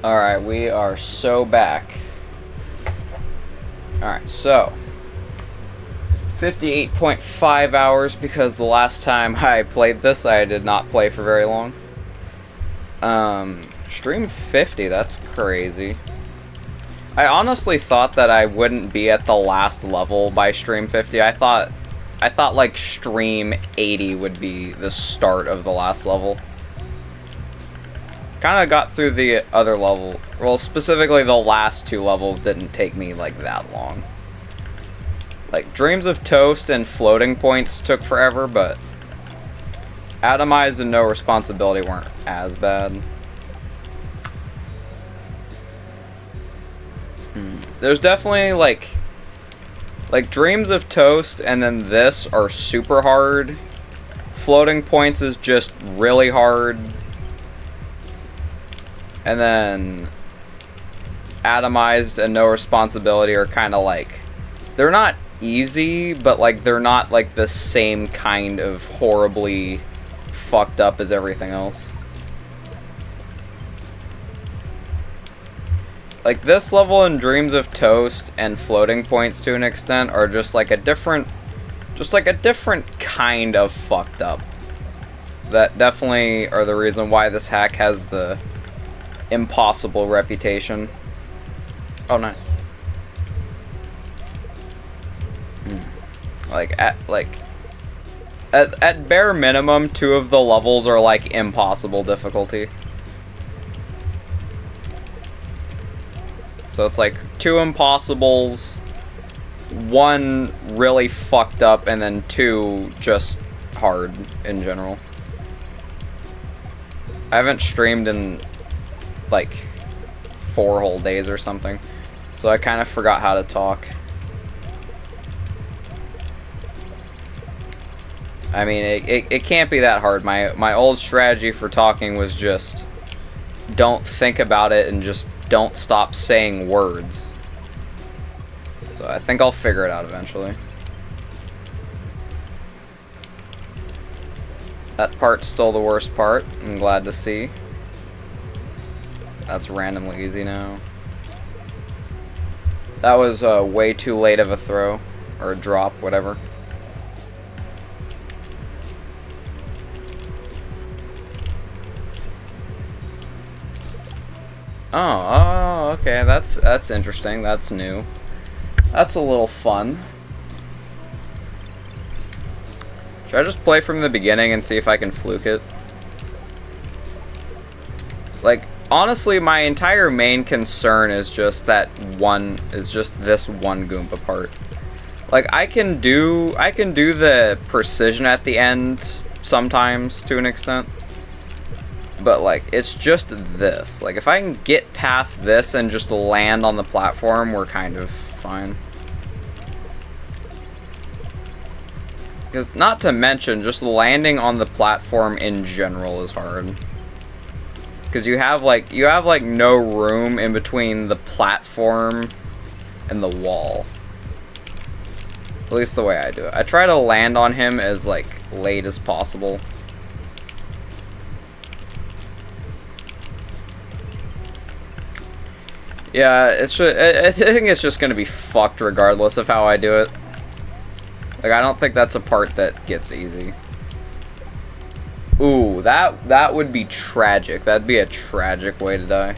Alright, we are so back. Alright, so 58.5 hours because the last time I played this I did not play for very long. Stream 50, that's crazy. I honestly thought that I wouldn't be at the last level by stream 50. I thought like stream 80 would be the start of the last level. Kind of got through the other level. Well, specifically the last two levels didn't take me like that long. Like Dreams of Toast and Floating Points took forever, but Atomized and No Responsibility weren't as bad. There's definitely like Dreams of Toast and then this are super hard. Floating Points is just really hard. And then Atomized and No Responsibility are kind of like, they're not easy, but like they're not like the same kind of horribly fucked up as everything else. Like this level in Dreams of Toast and Floating Points to an extent are just like a different kind of fucked up. That definitely are the reason why this hack has the impossible reputation. Oh, nice. At bare minimum, two of the levels are like impossible difficulty. So it's like two impossibles, one really fucked up, and then two just hard in general. I haven't streamed in like 4 whole days or something, so I kind of forgot how to talk. I mean, it can't be that hard. My old strategy for talking was just don't think about it and just don't stop saying words. So I think I'll figure it out eventually. That part's still the worst part, I'm glad to see. That's randomly easy now. That was way too late of a throw. Or a drop, whatever. Oh, okay, that's interesting, that's new. That's a little fun. Should I just play from the beginning and see if I can fluke it? Like, honestly, my entire main concern is just this one Goomba part. Like, I can do the precision at the end sometimes to an extent. But like, it's just this. Like, if I can get past this and just land on the platform, we're kind of fine. Because not to mention, just landing on the platform in general is hard. Because you have like no room in between the platform and the wall. At least the way I do it. I try to land on him as like late as possible. Yeah, I think it's just gonna be fucked regardless of how I do it. Like, I don't think that's a part that gets easy. Ooh, that would be tragic. That'd be a tragic way to die.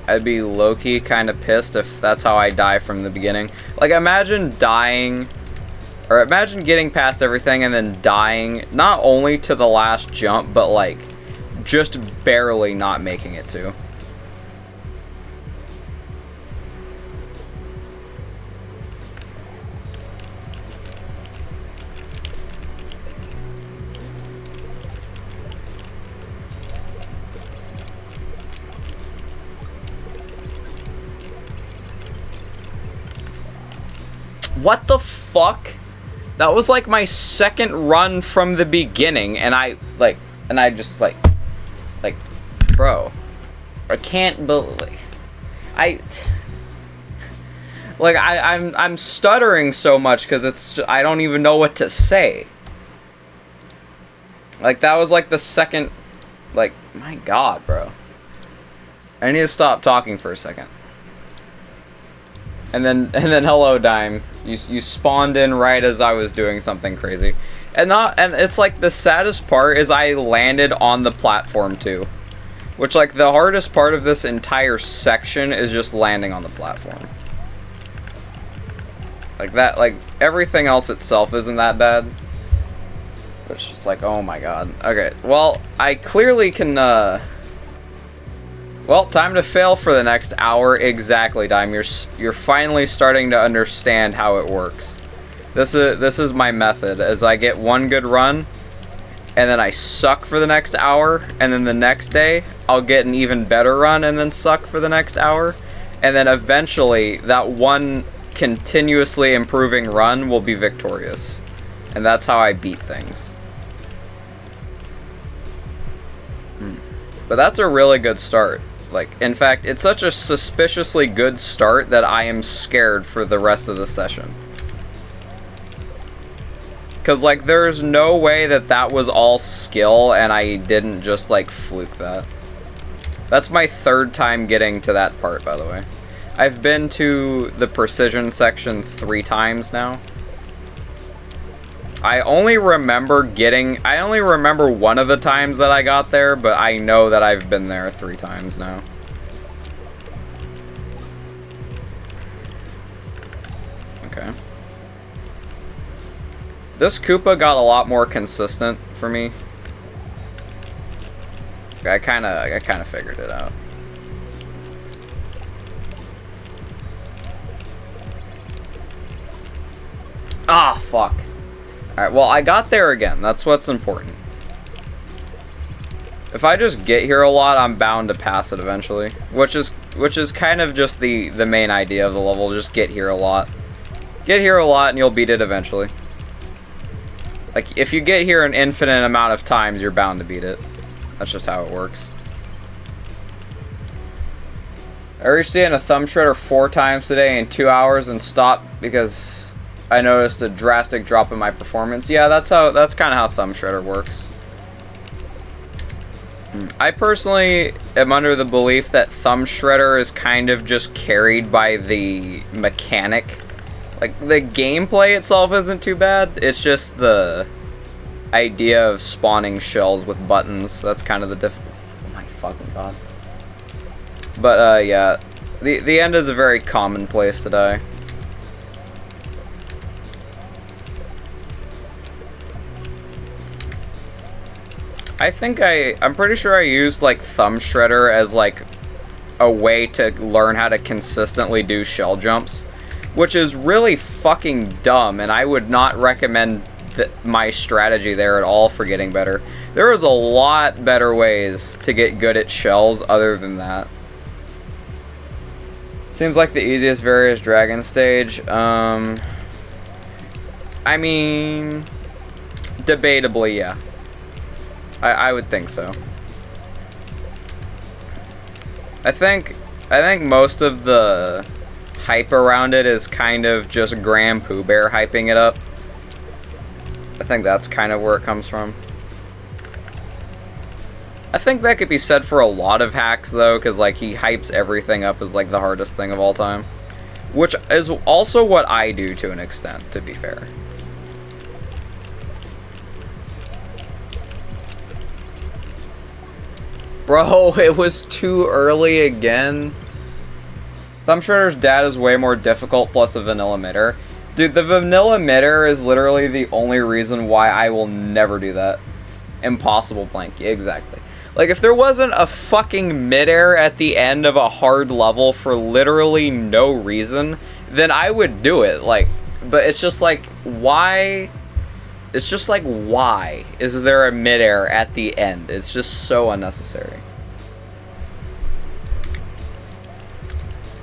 I'd be low-key kind of pissed if that's how I die from the beginning. Like, imagine dying, or imagine getting past everything and then dying, not only to the last jump, but like, just barely not making it to. What the fuck? That was like my second run from the beginning, and I just like, bro, I can't believe, I'm stuttering so much because it's just, I don't even know what to say. Like, that was like the second Like, my god, bro. I need to stop talking for a second. And then hello, Dime. You spawned in right as I was doing something crazy. And it's like the saddest part is I landed on the platform too. Which, like, the hardest part of this entire section is just landing on the platform. Like that, like, everything else itself isn't that bad. But it's just like, oh my god. Okay, well, I clearly can, well, time to fail for the next hour. Exactly, Dime. You're finally starting to understand how it works. This is my method, as I get one good run, and then I suck for the next hour, and then the next day, I'll get an even better run, and then suck for the next hour, and then eventually, that one continuously improving run will be victorious. And that's how I beat things. But that's a really good start. Like, in fact, it's such a suspiciously good start that I am scared for the rest of the session. Because, like, there's no way that that was all skill and I didn't just, like, fluke that. That's my third time getting to that part, by the way. I've been to the precision section 3 times now. I only remember one of the times that I got there, but I know that I've been there 3 times now. Okay. This Koopa got a lot more consistent for me. I kinda figured it out. Ah, fuck. Alright, well, I got there again. That's what's important. If I just get here a lot, I'm bound to pass it eventually. Which is kind of just the main idea of the level. Just get here a lot. Get here a lot and you'll beat it eventually. Like, if you get here an infinite amount of times, you're bound to beat it. That's just how it works. I reached the end of Thumb Shredder 4 times today in 2 hours and stopped because I noticed a drastic drop in my performance. Yeah, that's kind of how Thumb Shredder works. I personally am under the belief that Thumb Shredder is kind of just carried by the mechanic. Like, the gameplay itself isn't too bad. It's just the idea of spawning shells with buttons. That's kind of the oh my fucking god. But, yeah. The end is a very common place to die. I'm pretty sure I used, like, Thumb Shredder as, like, a way to learn how to consistently do shell jumps. Which is really fucking dumb, and I would not recommend my strategy there at all for getting better. There is a lot better ways to get good at shells other than that. Seems like the easiest various dragon stage. I mean, debatably, yeah. I would think so. I think most of the hype around it is kind of just Graham Pooh Bear hyping it up. I think that's kind of where it comes from. I think that could be said for a lot of hacks, though, because, like, he hypes everything up as, like, the hardest thing of all time. Which is also what I do to an extent, to be fair. Bro, it was too early again. Thumb Shredder's dad is way more difficult plus a vanilla emitter. Dude, the vanilla emitter is literally the only reason why I will never do that. Impossible Planky, exactly. Like, if there wasn't a fucking midair at the end of a hard level for literally no reason, then I would do it. Like, but it's just like, why? It's just like, why is there a midair at the end? It's just so unnecessary.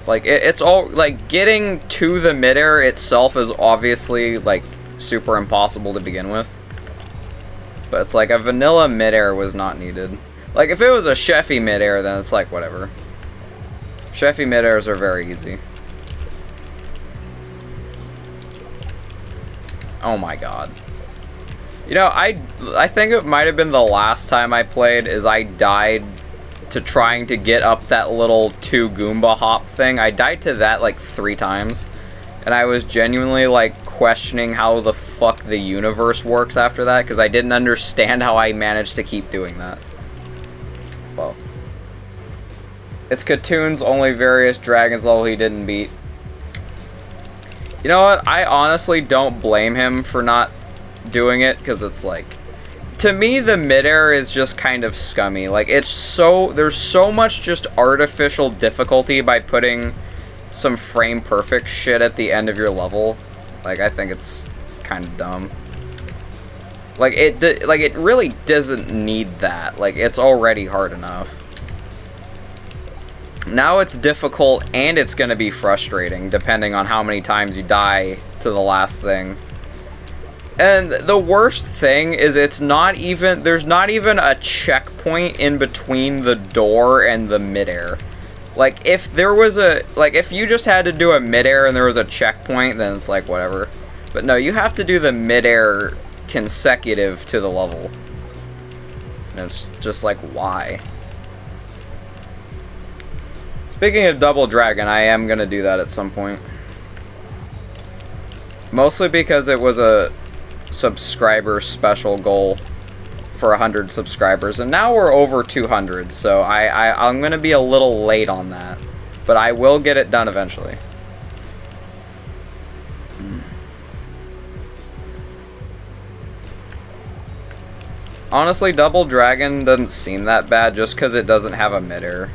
Like, it's all, like, getting to the midair itself is obviously, like, super impossible to begin with. But it's like, a vanilla midair was not needed. Like, if it was a Sheffy midair, then it's like, whatever. Sheffy midairs are very easy. Oh my god. You know, I think it might have been the last time I played is I died to trying to get up that little 2 Goomba hop thing. I died to that like 3 times. And I was genuinely like questioning how the fuck the universe works after that, because I didn't understand how I managed to keep doing that. Well. It's Katoon's only various dragons level he didn't beat. You know what? I honestly don't blame him for not doing it, because it's like, to me the midair is just kind of scummy. Like, it's so, there's so much just artificial difficulty by putting some frame perfect shit at the end of your level. Like, I think it's kind of dumb. Like, it really doesn't need that. Like, it's already hard enough. Now it's difficult, and it's gonna be frustrating, depending on how many times you die to the last thing. And the worst thing is there's not even a checkpoint in between the door and the midair. Like, if there was if you just had to do a midair and there was a checkpoint, then it's like, whatever. But no, you have to do the midair consecutive to the level. And it's just like, why? Speaking of Double Dragon, I am gonna do that at some point. Mostly because it was a subscriber special goal for 100 subscribers, and now we're over 200, so I'm gonna be a little late on that, but I will get it done eventually. Honestly, Double Dragon doesn't seem that bad just because it doesn't have a midair.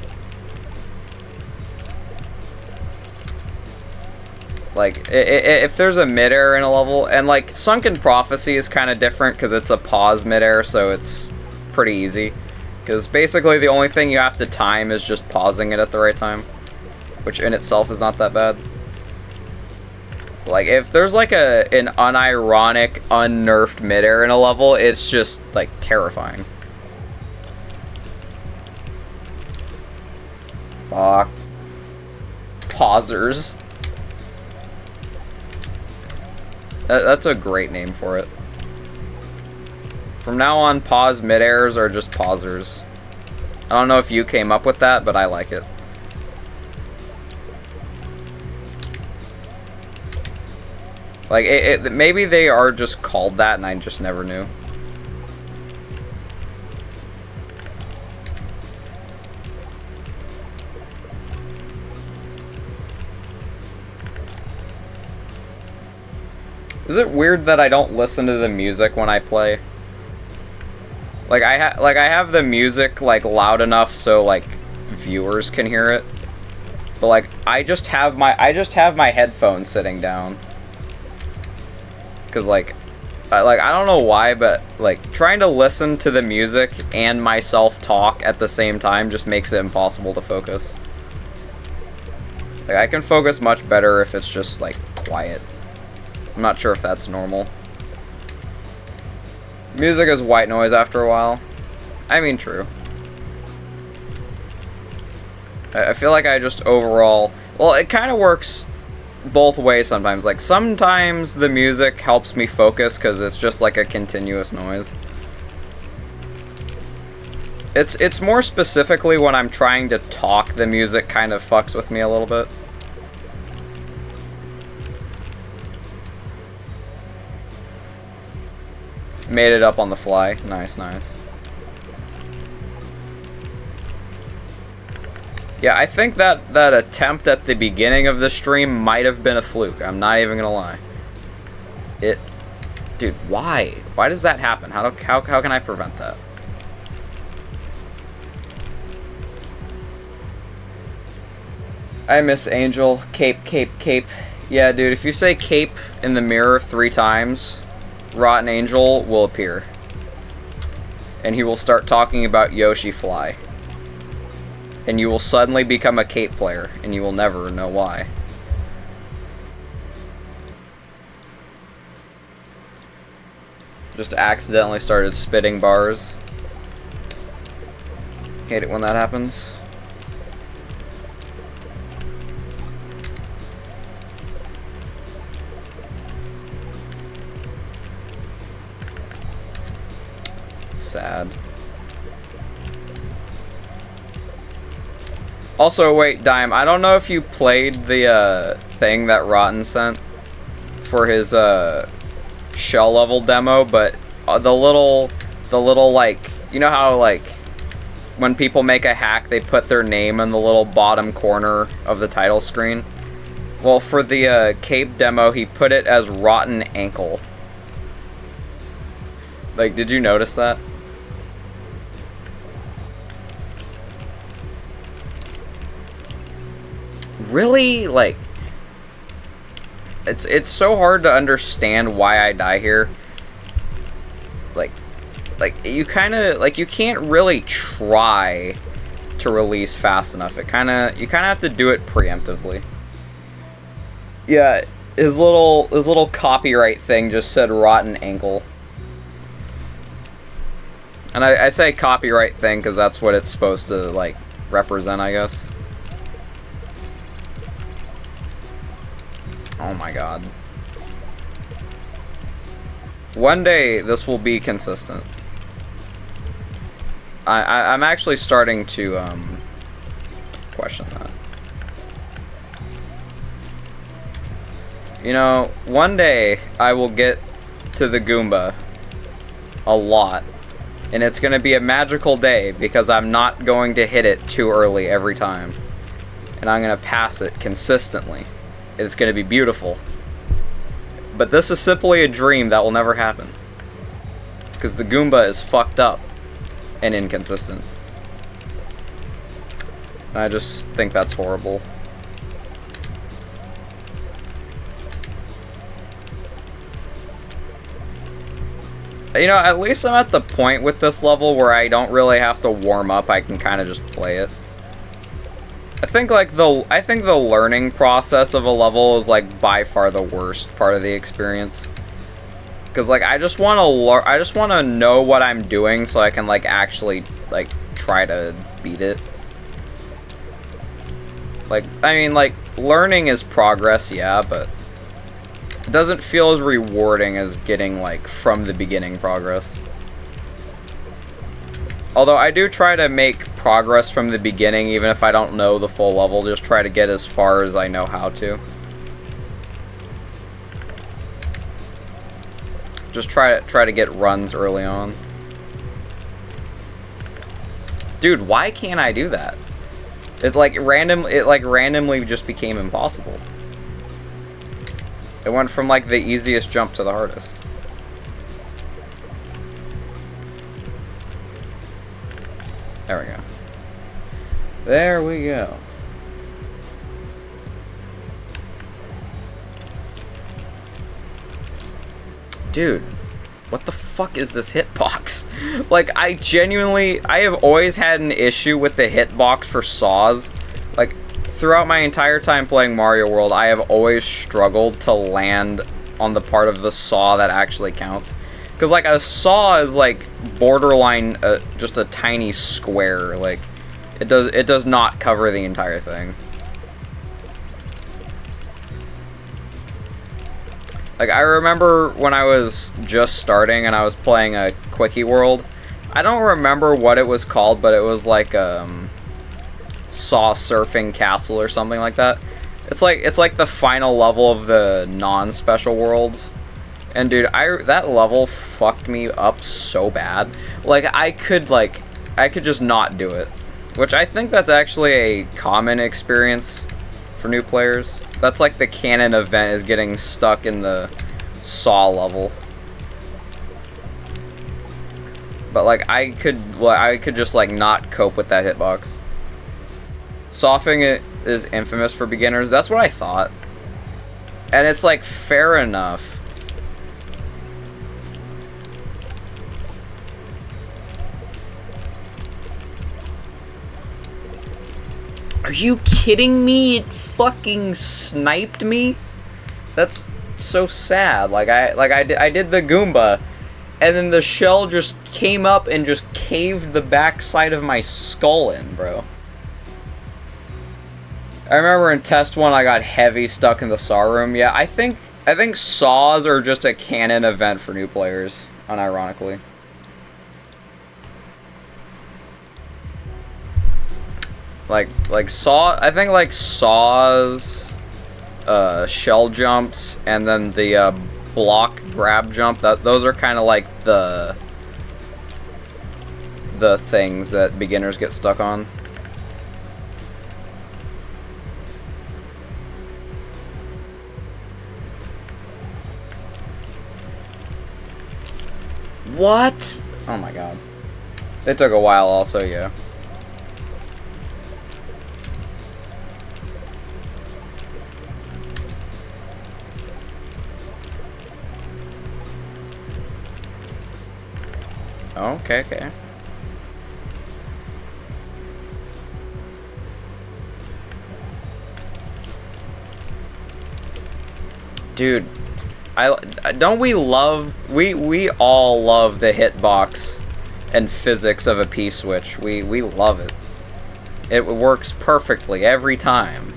Like, if there's a midair in a level, and like, Sunken Prophecy is kind of different because it's a pause midair, so it's pretty easy. Because basically the only thing you have to time is just pausing it at the right time, which in itself is not that bad. Like, if there's like an unironic, unnerfed midair in a level, it's just like terrifying. Fuck. Pausers. That's a great name for it. From now on, pause mid-airs are just pausers. I don't know if you came up with that, but I like it. Like, maybe they are just called that and I just never knew. Is it weird that I don't listen to the music when I play? Like, I have the music like loud enough so like viewers can hear it, but like I just have my headphones sitting down. Cause like I don't know why, but like trying to listen to the music and myself talk at the same time just makes it impossible to focus. Like, I can focus much better if it's just like quiet. I'm not sure if that's normal. Music is white noise after a while. I mean, true. I feel like I just overall... Well, it kind of works both ways sometimes. Like, sometimes the music helps me focus because it's just like a continuous noise. It's more specifically when I'm trying to talk, the music kind of fucks with me a little bit. Made it up on the fly. Nice, nice. Yeah, I think that attempt at the beginning of the stream might have been a fluke. I'm not even gonna lie. Dude, why? Why does that happen? How can I prevent that? I miss Angel. Cape, cape, cape. Yeah, dude, if you say cape in the mirror 3 times... Rotten Angel will appear. And he will start talking about Yoshi Fly. And you will suddenly become a Cape player, and you will never know why. Just accidentally started spitting bars. Hate it when that happens. sad. Also, wait, Dime, I don't know if you played the thing that Rotten sent for his shell level demo, but the little like, you know how like when people make a hack, they put their name in the little bottom corner of the title screen? Well, for the Cape demo, he put it as Rotten Ankle. Like, did you notice that? Really? Like, it's so hard to understand why I die here. Like you kind of, like, you can't really try to release fast enough. You kind of have to do it preemptively. Yeah, his little copyright thing just said Rotten Ankle. And I say copyright thing because that's what it's supposed to, like, represent, I guess. Oh my god. One day, this will be consistent. I'm actually starting to, question that. You know, one day, I will get to the Goomba a lot. And it's going to be a magical day because I'm not going to hit it too early every time. And I'm going to pass it consistently. It's going to be beautiful. But this is simply a dream that will never happen. Because the Goomba is fucked up and inconsistent. And I just think that's horrible. You know, at least I'm at the point with this level where I don't really have to warm up. I can kind of just play it. I think the learning process of a level is like by far the worst part of the experience. Cause like I just want to know what I'm doing so I can like actually like try to beat it. Like, I mean, like, learning is progress, yeah, but it doesn't feel as rewarding as getting, like, from the beginning progress. Although I do try to make progress from the beginning, even if I don't know the full level, just try to get as far as I know how to. Just try to get runs early on. Dude, why can't I do that? It randomly just became impossible. It went from like the easiest jump to the hardest. There we go. There we go. Dude, what the fuck is this hitbox? Like, I have always had an issue with the hitbox for saws. Like, throughout my entire time playing Mario World, I have always struggled to land on the part of the saw that actually counts. Because, like, a saw is, like, borderline just a tiny square. Like, it does not cover the entire thing. Like, I remember when I was just starting and I was playing a Quickie World. I don't remember what it was called, but it was like Saw Surfing Castle or something like that. It's like the final level of the non-special worlds. And dude, that level fucked me up so bad. Like, I could just not do it. Which I think that's actually a common experience for new players. That's like the canon event, is getting stuck in the saw level. But like I could just like not cope with that hitbox. Sawing it is infamous for beginners. That's what I thought. And it's like fair enough. Are you kidding me? It fucking sniped me? That's so sad. I did the Goomba, and then the shell just came up and just caved the backside of my skull in, bro. I remember in test 1 I got heavy stuck in the saw room. Yeah, I think saws are just a canon event for new players, unironically. Like Saw, I think like Saw's shell jumps and then the block grab jump, those are kind of like the things that beginners get stuck on. What? Oh my god. It took a while also, yeah. Okay, okay. Dude, don't we love, we all love the hitbox and physics of a P-switch. We love it. It works perfectly every time.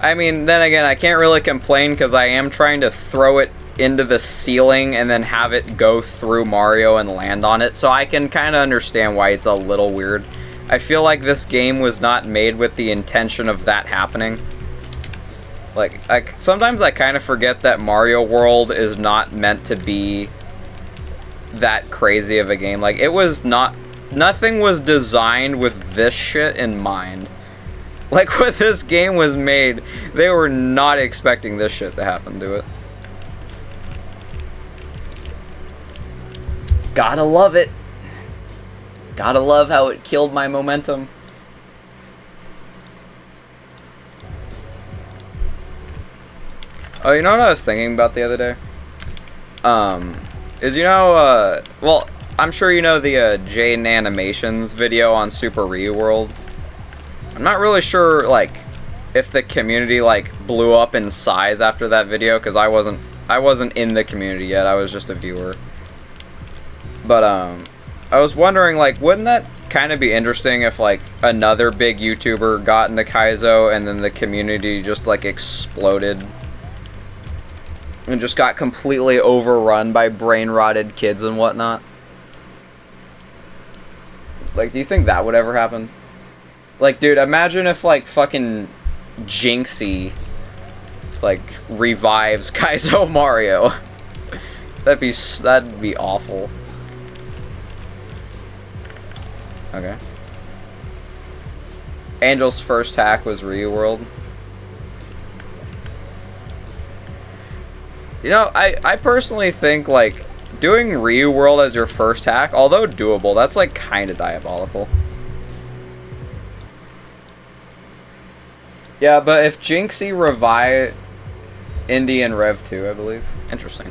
I mean, then again, I can't really complain because I am trying to throw it into the ceiling and then have it go through Mario and land on it, so I can kind of understand why it's a little weird. I feel like this game was not made with the intention of that happening. Like, sometimes I kind of forget that Mario World is not meant to be that crazy of a game. Like, it was not, nothing was designed with this shit in mind. Like, when this game was made, they were not expecting this shit to happen to it. Gotta love it. Gotta love how it killed my momentum. Oh, you know what I was thinking about the other day? Is, you know, well, I'm sure you know the Jaden Animations video on Super Ryu World. I'm not really sure, like, if the community, like, blew up in size after that video, because I wasn't in the community yet, I was just a viewer. But, I was wondering, like, wouldn't that kind of be interesting if, like, another big YouTuber got into Kaizo and then the community just, like, exploded? And just got completely overrun by brain-rotted kids and whatnot? Like, do you think that would ever happen? Like, dude, imagine if, like, fucking Jinxie, like, revives Kaizo Mario. That'd be awful. Okay. Angel's first hack was Ryu World. You know, I personally think, like, doing Ryu World as your first hack, although doable, that's, like, kind of diabolical. Yeah, but if Jinxie revive Indy and Rev 2, I believe. Interesting.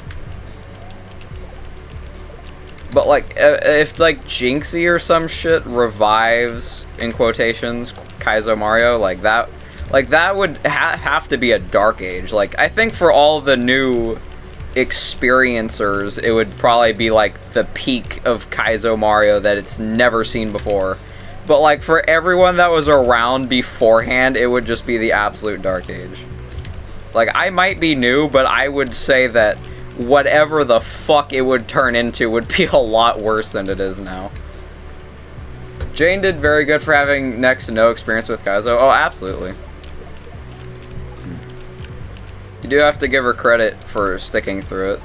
But, like, if, like, Jinxie or some shit revives, in quotations, Kaizo Mario, like, that would have to be a dark age. Like, I think for all the new experiencers, it would probably be, like, the peak of Kaizo Mario that it's never seen before. But, like, for everyone that was around beforehand, it would just be the absolute dark age. Like, I might be new, but I would say that whatever the fuck it would turn into would be a lot worse than it is now. Jane did very good for having next to no experience with Kaizo. Oh, absolutely. You do have to give her credit for sticking through it.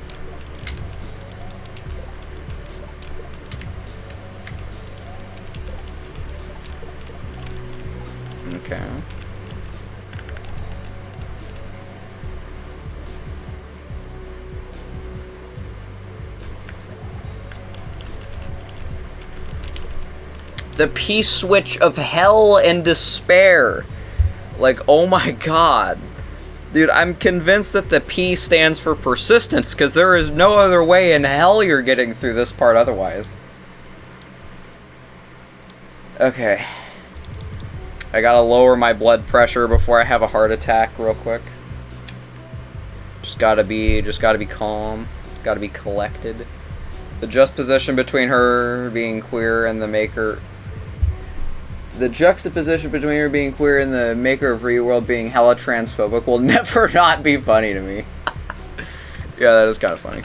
Okay. The P-switch of hell and despair. Like, oh my god. Dude, I'm convinced that the P stands for persistence, because there is no other way in hell you're getting through this part otherwise. Okay. I gotta lower my blood pressure before I have a heart attack real quick. Just gotta be calm. Gotta be collected. The juxtaposition between her being queer and the maker... The juxtaposition between her being queer and the maker of Ryu World being hella transphobic will never not be funny to me. Yeah, that is kind of funny.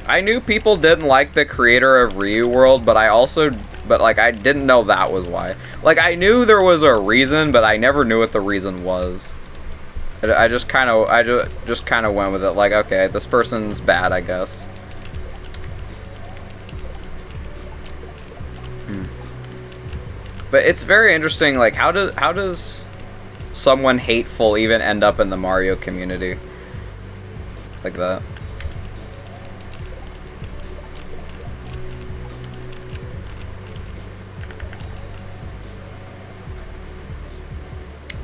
I knew people didn't like the creator of Ryu World, but I also But, like, I didn't know that was why. Like, I knew there was a reason, but I never knew what the reason was. I just kind of went with it, like, okay, this person's bad, I guess. But it's very interesting, like, how does someone hateful even end up in the Mario community? Like that.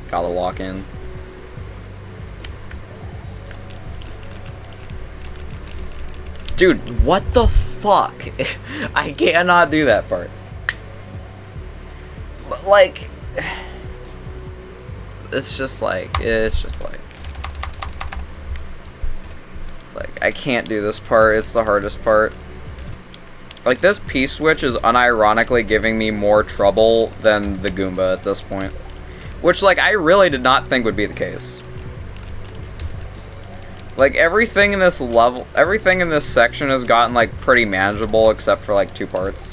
Gotta lock in. Dude, what the fuck? I cannot do that part. But, like... It's just like... Like, I can't do this part. It's the hardest part. Like, this P-switch is unironically giving me more trouble than the Goomba at this point. Which, like, I really did not think would be the case. Like, everything in this level, everything in this section has gotten, like, pretty manageable except for, like, 2 parts.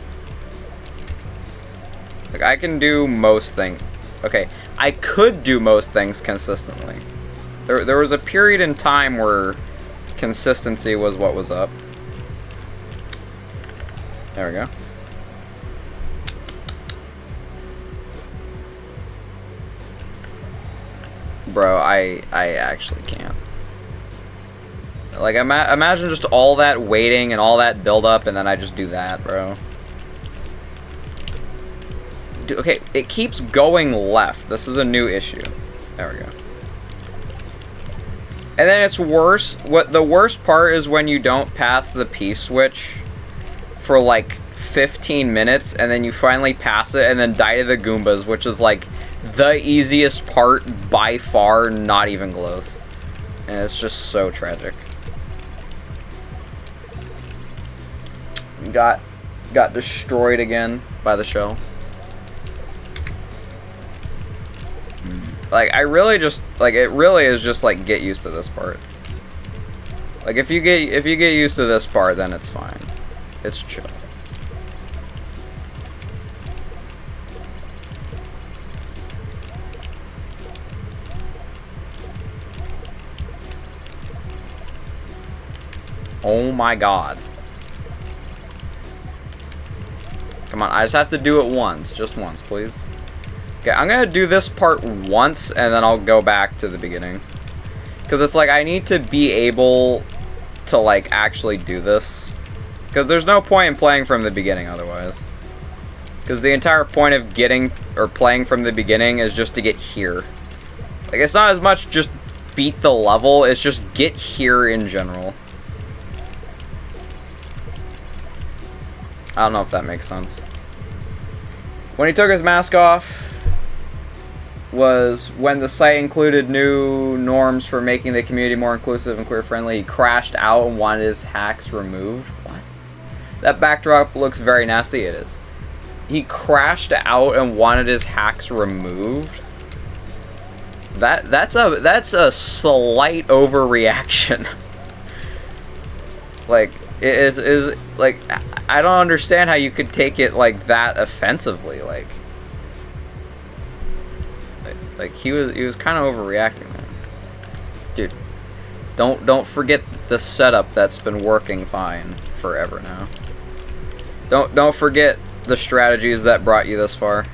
Like, I can do most things. Okay, I could do most things consistently. There was a period in time where consistency was what was up. There we go. Bro, I actually can't. Like, imagine just all that waiting and all that build-up, and then I just do that, bro. Dude, okay, it keeps going left. This is a new issue. There we go. And then it's worse. What the worst part is when you don't pass the P-switch for, like, 15 minutes, and then you finally pass it, and then die to the Goombas, which is, like, the easiest part by far, not even close. And it's just so tragic. Got destroyed again by the shell. Like, I really just, like, it really is just, like, get used to this part. Like, if you get used to this part, then it's fine. It's chill. Oh my god. Come on, I just have to do it once. Just once, please. Okay, I'm gonna do this part once, and then I'll go back to the beginning. Because it's like, I need to be able to, like, actually do this. Because there's no point in playing from the beginning otherwise. Because the entire point of getting, or playing from the beginning is just to get here. Like, it's not as much just beat the level, it's just get here in general. I don't know if that makes sense. When he took his mask off was when the site included new norms for making the community more inclusive and queer friendly. He crashed out and wanted his hacks removed. What? That backdrop looks very nasty. It is. He crashed out and wanted his hacks removed. That's a slight overreaction. Like, it is like, I don't understand how you could take it like that offensively. Like he was kind of overreacting there. Dude, don't forget the setup that's been working fine forever now. Don't forget the strategies that brought you this far.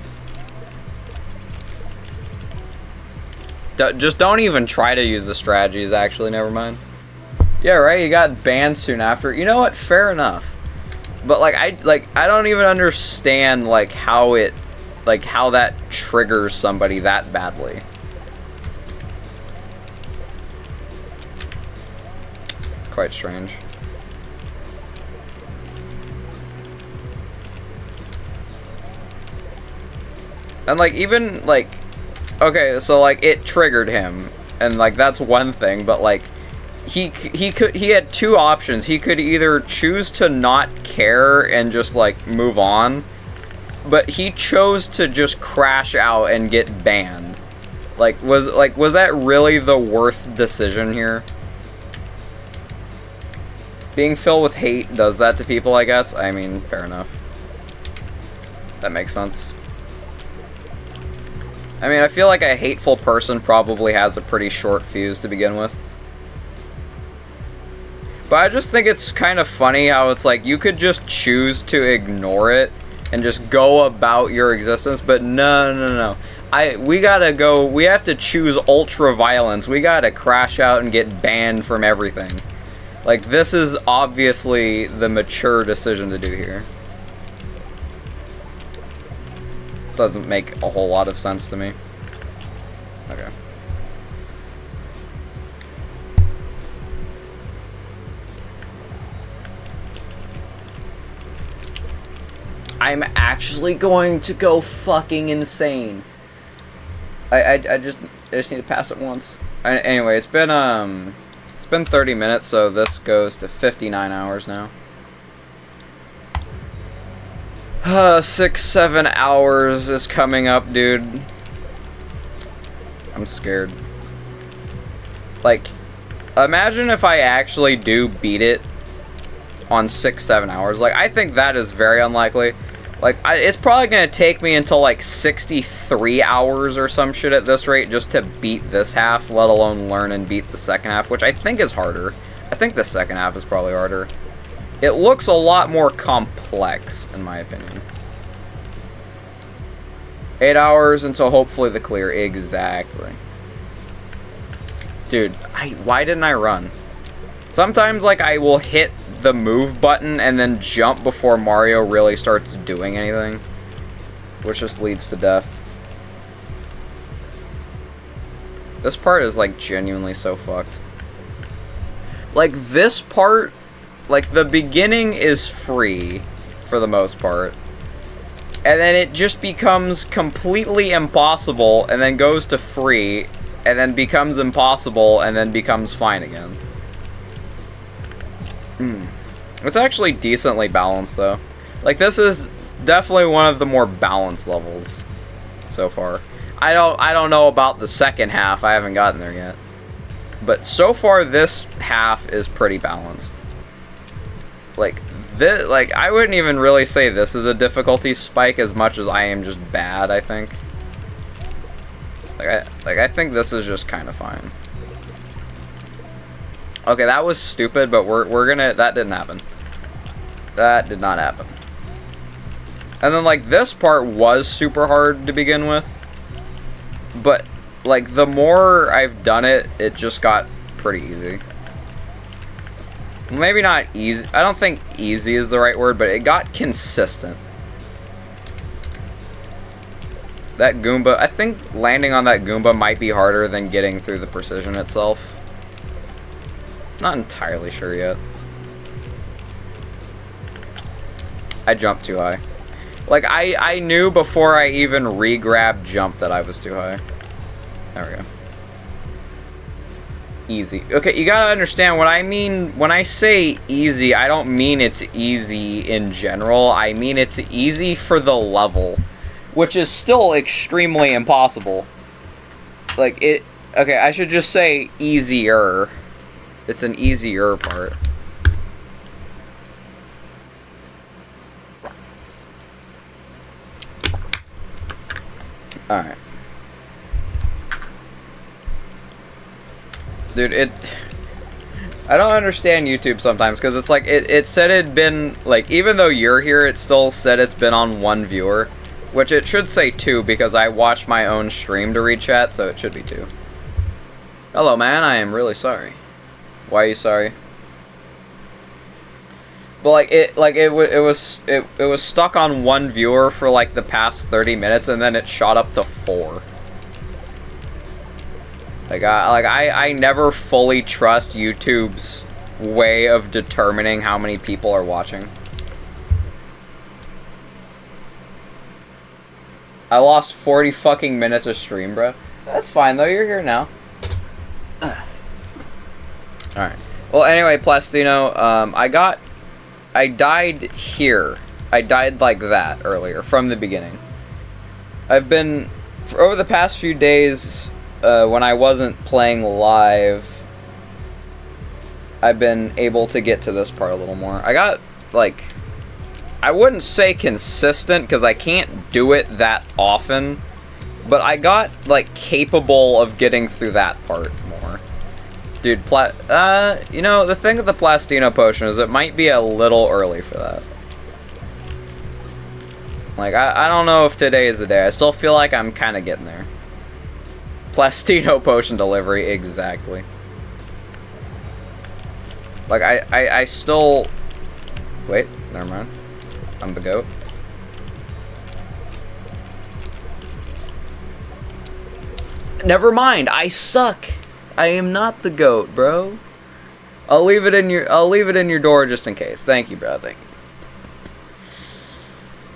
Just don't even try to use the strategies, actually, never mind. Yeah, right, you got banned soon after. You know what? Fair enough. But I don't even understand how that triggers somebody that badly. It's quite strange. And even okay, so it triggered him, and that's one thing, but he had two options. He could either choose to not care and just move on, but he chose to just crash out and get banned. Was that really the worth decision here? Being filled with hate does that to people, I guess. I mean, fair enough. That makes sense. I mean, I feel like a hateful person probably has a pretty short fuse to begin with. But I just think it's kind of funny how it's like you could just choose to ignore it and just go about your existence, but no. We have to choose ultra violence. We gotta crash out and get banned from everything. Like, this is obviously the mature decision to do here. Doesn't make a whole lot of sense to me. Okay. I'm actually going to go fucking insane. I just need to pass it once. Anyway, it's been 30 minutes, so this goes to 59 hours now. 6-7 hours is coming up, dude. I'm scared. Like, imagine if I actually do beat it on 6-7 hours. Like, I think that is very unlikely. Like, it's probably gonna take me until like 63 hours or some shit at this rate just to beat this half, let alone learn and beat the second half, which I think is harder. I think the second half is probably harder. It looks a lot more complex, in my opinion. 8 hours until hopefully the clear. Exactly. Dude, why didn't I run? Sometimes, like, I will hit the move button and then jump before Mario really starts doing anything, which just leads to death. This part is, like, genuinely so fucked. Like, this part, like, the beginning is free for the most part, and then it just becomes completely impossible and then goes to free and then becomes impossible and then becomes fine again. It's actually decently balanced, though. Like, this is definitely one of the more balanced levels so far. I don't know about the second half. I haven't gotten there yet. But so far, this half is pretty balanced. Like, this, like, I wouldn't even really say this is a difficulty spike as much as I am just bad, I think. I think this is just kind of fine. Okay, that was stupid, but we're gonna... That didn't happen. That did not happen. And then, like, this part was super hard to begin with. But, like, the more I've done it, it just got pretty easy. Maybe not easy. I don't think easy is the right word, but it got consistent. That Goomba... I think landing on that Goomba might be harder than getting through the precision itself. Not entirely sure yet. I jumped too high. Like, I knew before I even re-grabbed jump that I was too high. There we go. Easy. Okay, you gotta understand what I mean. When I say easy, I don't mean it's easy in general. I mean it's easy for the level, which is still extremely impossible. Like, it... Okay, I should just say easier. It's an easier part. Alright. Dude, I don't understand YouTube sometimes, because it's like, it said it'd been, like, even though you're here, it still said it's been on 1 viewer. Which it should say 2, because I watched my own stream to read chat, so it should be 2. Hello, man, I am really sorry. Why are you sorry? But like it was stuck on 1 viewer for like the past 30 minutes, and then it shot up to 4. I never fully trust YouTube's way of determining how many people are watching. I lost 40 fucking minutes of stream, bro. That's fine though. You're here now. Alright. Well, anyway, Plastino, I died here. I died like that earlier, from the beginning. I've been, over the past few days, when I wasn't playing live, I've been able to get to this part a little more. I I wouldn't say consistent, because I can't do it that often, but I got, like, capable of getting through that part more. Dude, you know, the thing with the Plastino potion is it might be a little early for that. Like, I don't know if today is the day. I still feel like I'm kind of getting there. Plastino potion delivery, exactly. Like, I still... Wait, never mind. I'm the goat. Never mind, I suck. I am not the goat, bro. I'll leave it in your door just in case. Thank you, bro. Thank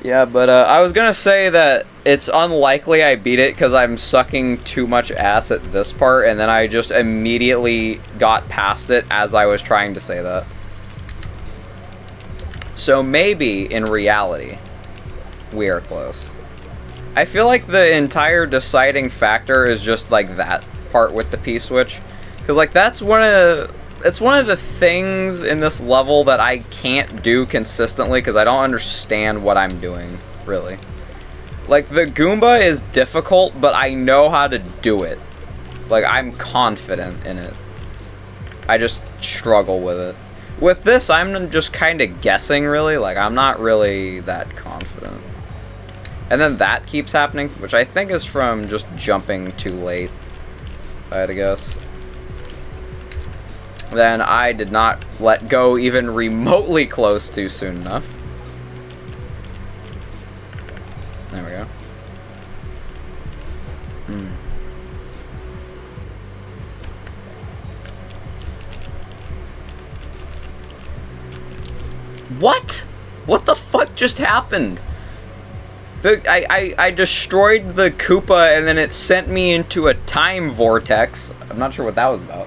you. Yeah, but I was gonna say that it's unlikely I beat it because I'm sucking too much ass at this part, and then I just immediately got past it as I was trying to say that. So maybe, in reality, we are close. I feel like the entire deciding factor is just, like, that part with the P-switch. Because, like, it's one of the things in this level that I can't do consistently because I don't understand what I'm doing, really. Like, the Goomba is difficult, but I know how to do it. Like, I'm confident in it. I just struggle with it. With this, I'm just kind of guessing, really. Like, I'm not really that confident. And then that keeps happening, which I think is from just jumping too late, if I had to guess. Then I did not let go even remotely close to soon enough. There we go. What? What the fuck just happened? I destroyed the Koopa and then it sent me into a time vortex. I'm not sure what that was about.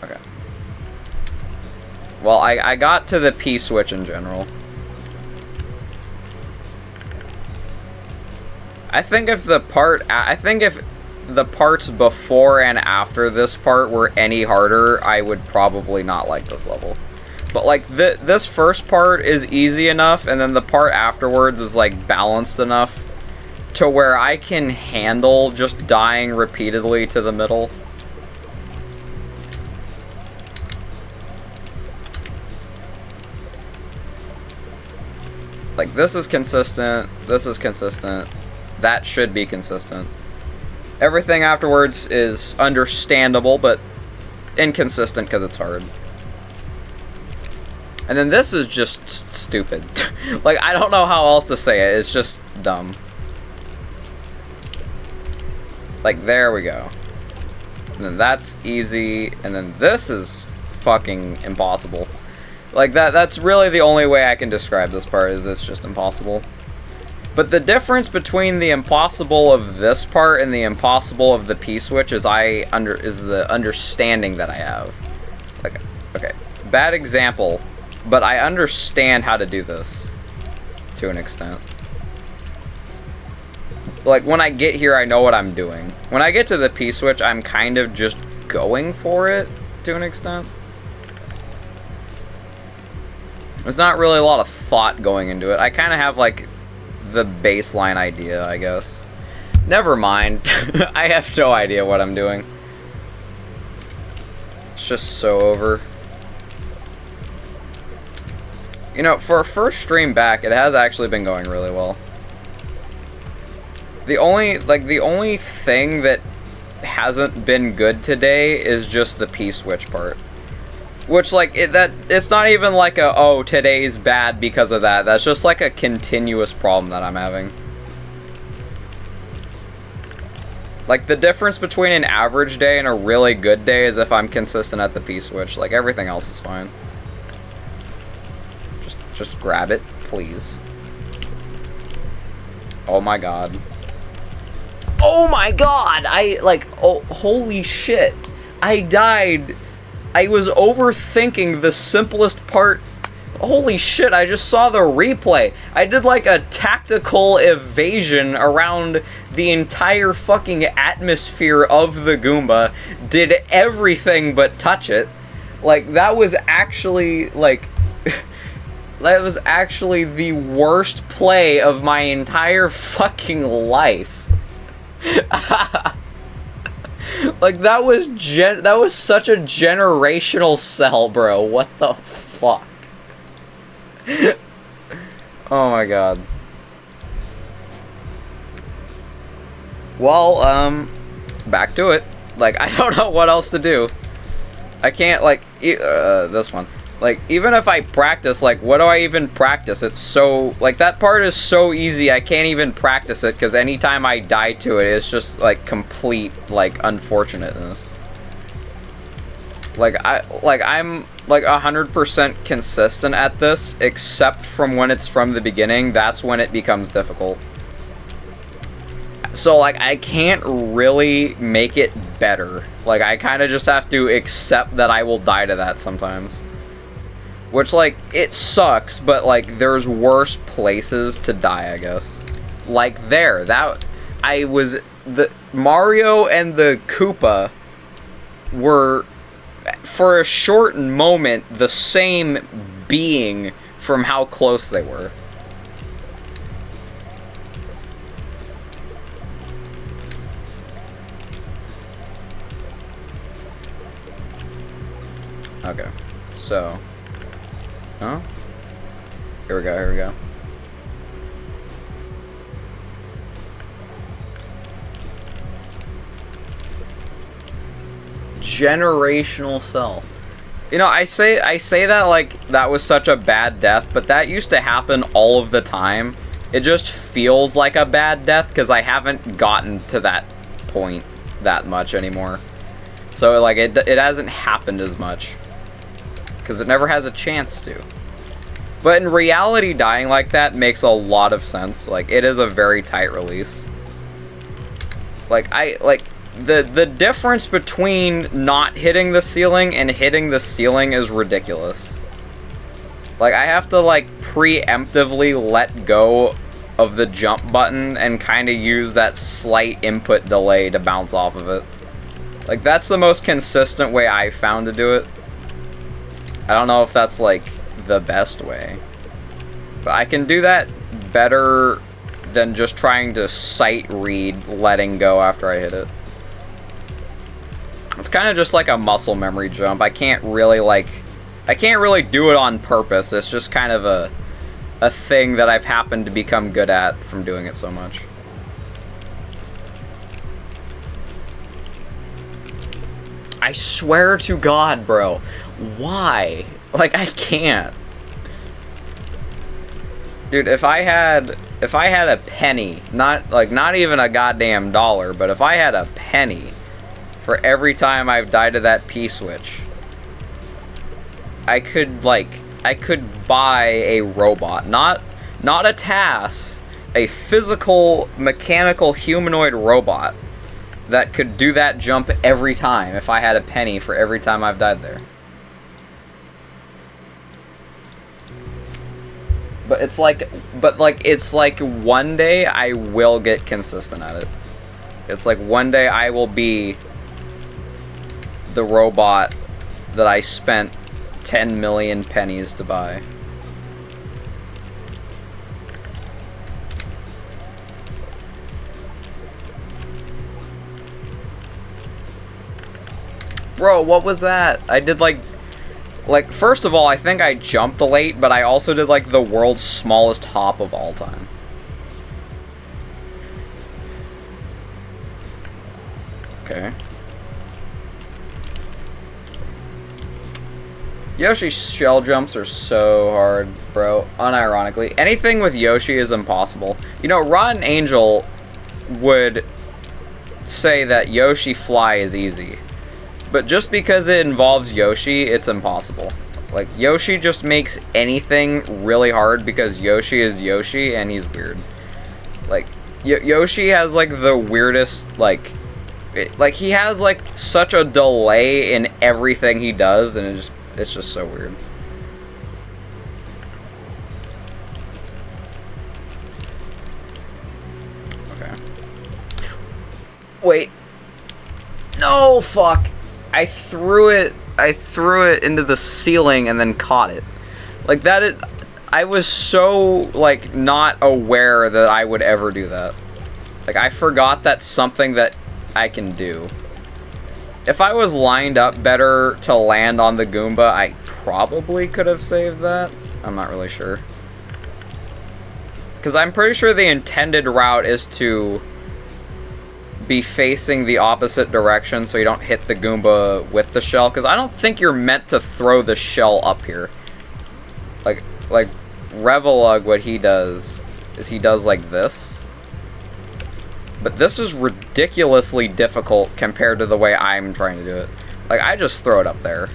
Okay. Well, I got to the P-switch in general. I think if the parts before and after this part were any harder, I would probably not like this level. But, like, this first part is easy enough, and then the part afterwards is, like, balanced enough to where I can handle just dying repeatedly to the middle. Like, this is consistent, that should be consistent. Everything afterwards is understandable, but inconsistent because it's hard. And then this is just stupid. Like, I don't know how else to say it. It's just dumb. Like, there we go. And then that's easy. And then this is fucking impossible. Like, that's really the only way I can describe this part, is it's just impossible. But the difference between the impossible of this part and the impossible of the P-switch is the understanding that I have. Like, okay, bad example. But I understand how to do this, to an extent. Like, when I get here, I know what I'm doing. When I get to the P-switch, I'm kind of just going for it, to an extent. There's not really a lot of thought going into it. I kind of have, like, the baseline idea, I guess. Never mind. I have no idea what I'm doing. It's just so over. You know, for a first stream back, it has actually been going really well. The only thing that hasn't been good today is just the P-switch part. Which, like, it's not even like a, oh, today's bad because of that. That's just like a continuous problem that I'm having. Like, the difference between an average day and a really good day is if I'm consistent at the P-switch. Like, everything else is fine. Just grab it, please. Oh my god. Oh my god! Oh, holy shit. I died. I was overthinking the simplest part. Holy shit, I just saw the replay. I did like a tactical evasion around the entire fucking atmosphere of the Goomba. Did everything but touch it. Like, that was actually, like... that was actually the worst play of my entire fucking life. Like, that was such a generational sell, bro. What the fuck? Oh my god. Well, back to it. Like, I don't know what else to do. I can't, like, this one. Like, even if I practice, like, what do I even practice? It's so, like, that part is so easy, I can't even practice it, because anytime I die to it, it's just, like, complete, like, unfortunateness. Like, I'm, like, 100% consistent at this, except from when it's from the beginning, that's when it becomes difficult. So, like, I can't really make it better. Like, I kind of just have to accept that I will die to that sometimes. Which, like, it sucks, but, like, there's worse places to die, I guess. Like, there, the Mario and the Koopa were, for a short moment, the same being from how close they were. Okay, so... Huh? Here we go, here we go. Generational cell. You know, I say that like that was such a bad death, but that used to happen all of the time. It just feels like a bad death because I haven't gotten to that point that much anymore. So like it hasn't happened as much. Because it never has a chance to. But in reality, dying like that makes a lot of sense. Like, it is a very tight release. Like, the difference between not hitting the ceiling and hitting the ceiling is ridiculous. Like, I have to, like, preemptively let go of the jump button and kind of use that slight input delay to bounce off of it. Like, that's the most consistent way I've found to do it. I don't know if that's, like, the best way. But I can do that better than just trying to sight read letting go after I hit it. It's kind of just like a muscle memory jump. I can't really do it on purpose. It's just kind of a thing that I've happened to become good at from doing it so much. I swear to God, bro. Why? Like, I can't. Dude, if I had a penny, not even a goddamn dollar, but if I had a penny for every time I've died to that P-switch, I could buy a robot, not a TAS, a physical, mechanical, humanoid robot that could do that jump every time if I had a penny for every time I've died there. But it's like one day I will get consistent at it. It's like one day I will be the robot that I spent 10 million pennies to buy. Bro, what was that? I did like, first of all, I think I jumped late, but I also did, like, the world's smallest hop of all time. Okay. Yoshi's shell jumps are so hard, bro. Unironically. Anything with Yoshi is impossible. You know, Rotten Angel would say that Yoshi fly is easy. But just because it involves Yoshi, it's impossible. Like, Yoshi just makes anything really hard because Yoshi is Yoshi and he's weird. Like, Yoshi has, like, the weirdest, like, he has, like, such a delay in everything he does, and it's just so weird. Okay. Wait. No, fuck. I threw it I threw it into the ceiling and then caught it. Like that, I was so, like, not aware that I would ever do that. Like, I forgot that's something that I can do. If I was lined up better to land on the Goomba, I probably could have saved that. I'm not really sure. Because I'm pretty sure the intended route is to be facing the opposite direction so you don't hit the Goomba with the shell. Because I don't think you're meant to throw the shell up here. Like Revelug, what he does is he does like this. But this is ridiculously difficult compared to the way I'm trying to do it. Like, I just throw it up there.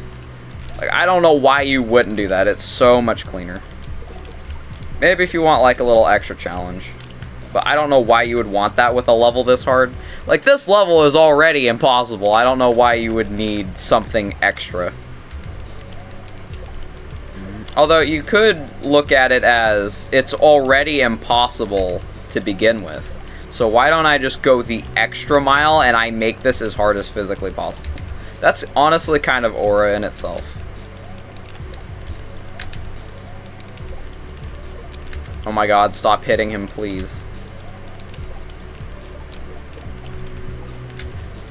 Like, I don't know why you wouldn't do that. It's so much cleaner. Maybe if you want, like, a little extra challenge. But I don't know why you would want that with a level this hard. Like, this level is already impossible. I don't know why you would need something extra. Although, you could look at it as it's already impossible to begin with. So why don't I just go the extra mile and I make this as hard as physically possible? That's honestly kind of aura in itself. Oh my god, stop hitting him, please.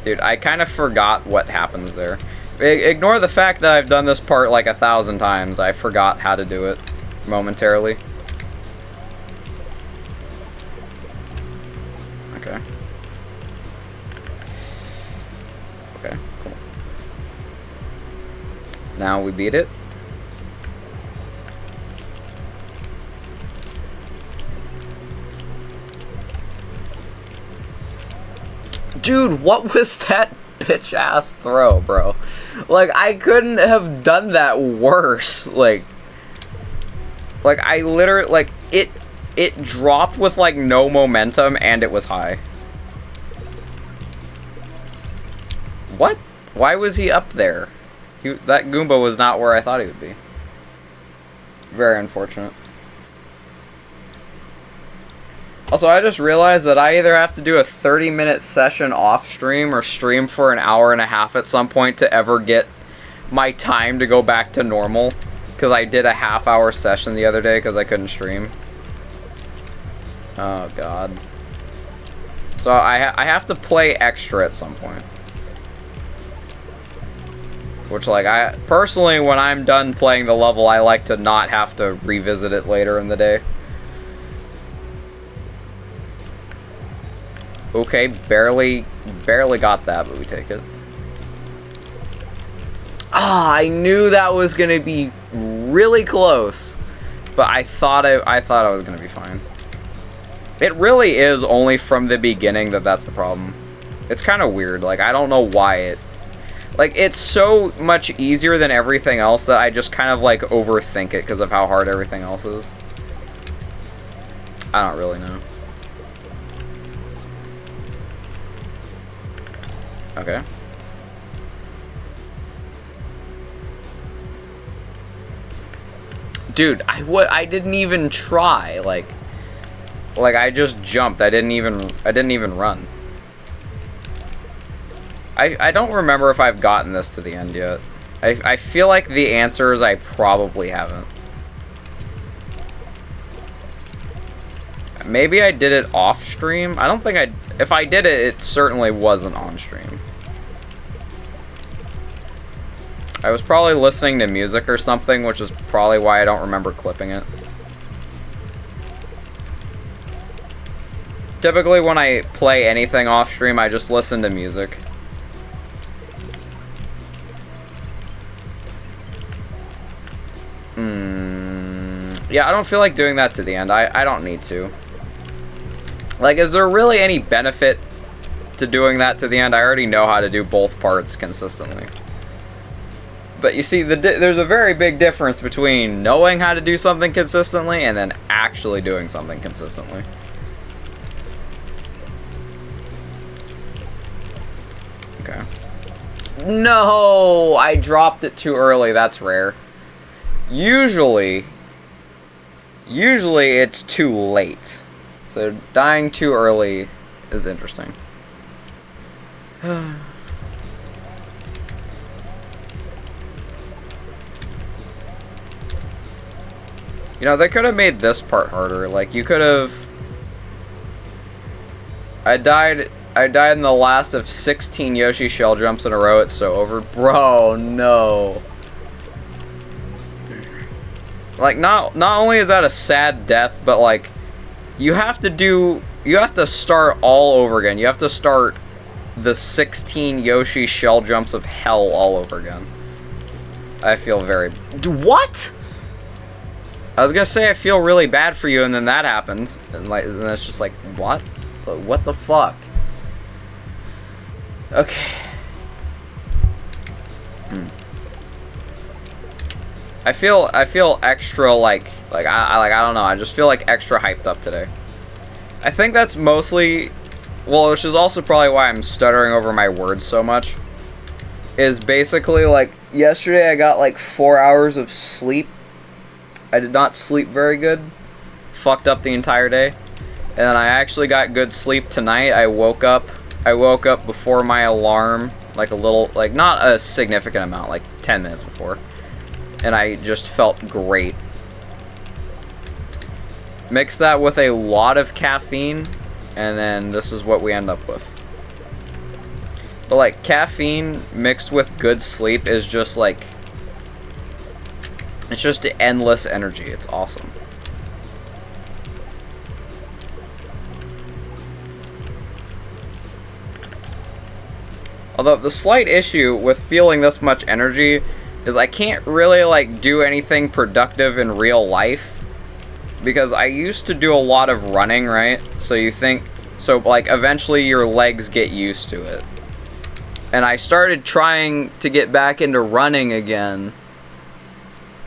Dude, I kind of forgot what happens there. Ignore the fact that I've done this part like 1,000 times. I forgot how to do it momentarily. Okay. Okay, cool. Now we beat it. Dude, what was that bitch-ass throw, bro? Like, I couldn't have done that worse. Like I literally, like, it dropped with, like, no momentum, and it was high. What? Why was he up there? That Goomba was not where I thought he would be. Very unfortunate. Also, I just realized that I either have to do a 30-minute session off-stream or stream for an hour and a half at some point to ever get my time to go back to normal. Because I did a half-hour session the other day because I couldn't stream. Oh, God. So I have to play extra at some point. Which, like, personally, when I'm done playing the level, I like to not have to revisit it later in the day. Okay, barely got that, but we take it. Ah, I knew that was gonna be really close, but I thought I was gonna be fine. It really is only from the beginning that's the problem. It's kind of weird. Like, I don't know why it. Like, it's so much easier than everything else that I just kind of like overthink it because of how hard everything else is. I don't really know. Okay. Dude, I didn't even try. Like I just jumped. I didn't even run. I don't remember if I've gotten this to the end yet. I feel like the answer is I probably haven't. Maybe I did it off stream. I don't think if I did it, it certainly wasn't on stream. I was probably listening to music or something, which is probably why I don't remember clipping it. Typically when I play anything off stream, I just listen to music. Yeah, I don't feel like doing that to the end. I don't need to. Like, is there really any benefit to doing that to the end? I already know how to do both parts consistently. But you see, there's a very big difference between knowing how to do something consistently and then actually doing something consistently. Okay. No! I dropped it too early. That's rare. Usually it's too late. So dying too early is interesting. You know, they could have made this part harder. Like, you could have... I died in the last of 16 Yoshi shell jumps in a row. It's so over. Bro, no. Like, not only is that a sad death, but, like, you have to start all over again. You have to start the 16 Yoshi shell jumps of hell all over again. I feel very... What? I was gonna say I feel really bad for you, and then that happened. And, like, and it's just like, what? What the fuck? Okay. I feel extra I don't know. I just feel like extra hyped up today. I think that's mostly, well, which is also probably why I'm stuttering over my words so much. Is basically like yesterday I got like 4 hours of sleep. I did not sleep very good. Fucked up the entire day. And then I actually got good sleep tonight. I woke up before my alarm, like a little, like not a significant amount, like 10 minutes before. And I just felt great. Mix that with a lot of caffeine, and then this is what we end up with. But like caffeine mixed with good sleep is just like, it's just endless energy. It's awesome. Although the slight issue with feeling this much energy is I can't really like do anything productive in real life, because I used to do a lot of running, right? So like eventually your legs get used to it. And I started trying to get back into running again.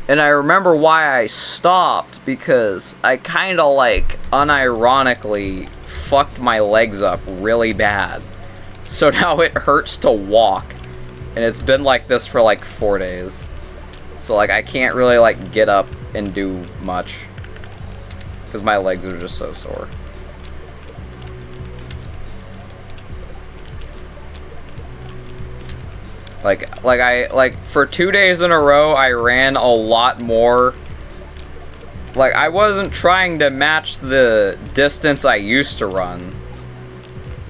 And I remember why I stopped, because I kind of like unironically fucked my legs up really bad. So now it hurts to walk. And it's been like this for like 4 days. So like I can't really like get up and do much, because my legs are just so sore. Like for 2 days in a row I ran a lot more. Like I wasn't trying to match the distance I used to run,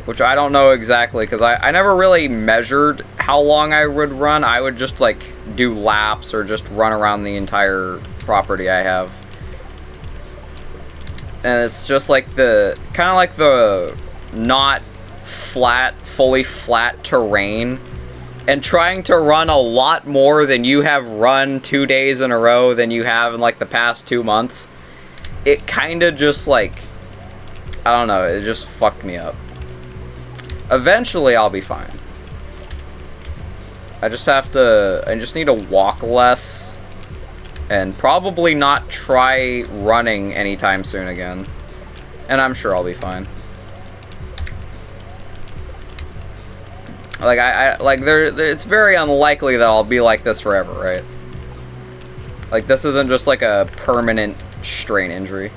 which I don't know exactly, because I never really measured how long I would run. I would just like do laps or just run around the entire property I have. And it's just like the kind of like the not flat, fully flat terrain, and trying to run a lot more than you have run 2 days in a row than you have in like the past 2 months. It kind of just like, I don't know, it just fucked me up. Eventually I'll be fine. I just need to walk less, and probably not try running anytime soon again. And I'm sure I'll be fine. Like it's very unlikely that I'll be like this forever, right? Like this isn't just like a permanent strain injury.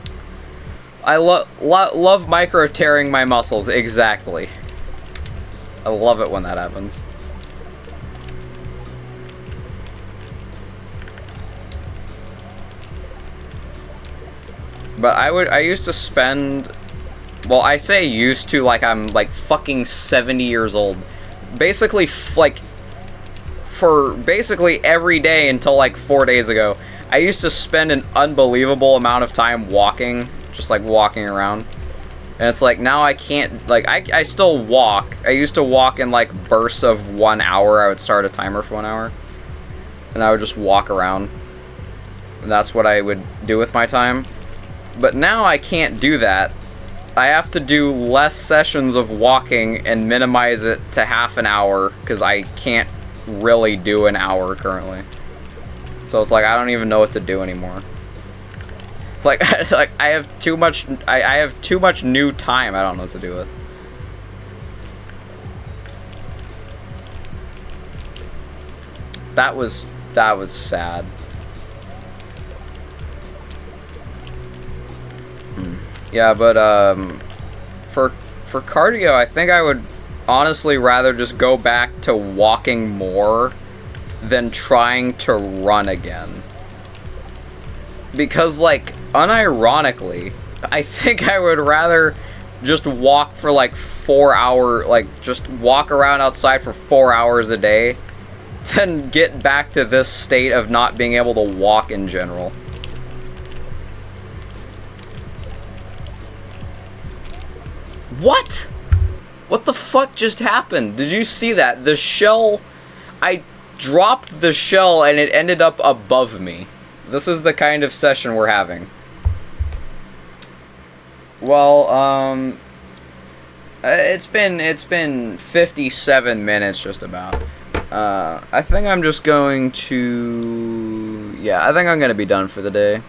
I love micro tearing my muscles, exactly. I love it when that happens. But I used to spend, well, I say used to like I'm like fucking 70 years old. Basically, like, for basically every day until like 4 days ago, I used to spend an unbelievable amount of time walking, just like walking around. And it's like, now I can't, like, I still walk. I used to walk in like bursts of 1 hour. I would start a timer for 1 hour, and I would just walk around. And that's what I would do with my time. But now I can't do that. I have to do less sessions of walking and minimize it to half an hour, because I can't really do an hour currently. So it's like I don't even know what to do anymore. Like I have too much new time I don't know what to do with. That was sad. Yeah, but for cardio, I think I would honestly rather just go back to walking more than trying to run again. Because, like, unironically, I think I would rather just walk for, like, 4 hours, like, just walk around outside for 4 hours a day than get back to this state of not being able to walk in general. What? What the fuck just happened? Did you see that? The shell... I dropped the shell and it ended up above me. This is the kind of session we're having. Well, it's been 57 minutes just about. I think I'm just going to... Yeah, I think I'm gonna be done for the day.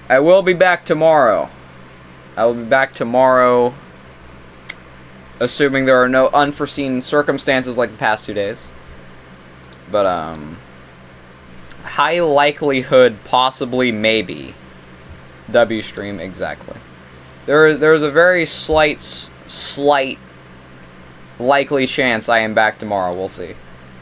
I will be back tomorrow. I will be back tomorrow, assuming there are no unforeseen circumstances like the past 2 days. But, high likelihood, possibly, maybe. W stream, exactly. There's a very slight likely chance I am back tomorrow. We'll see.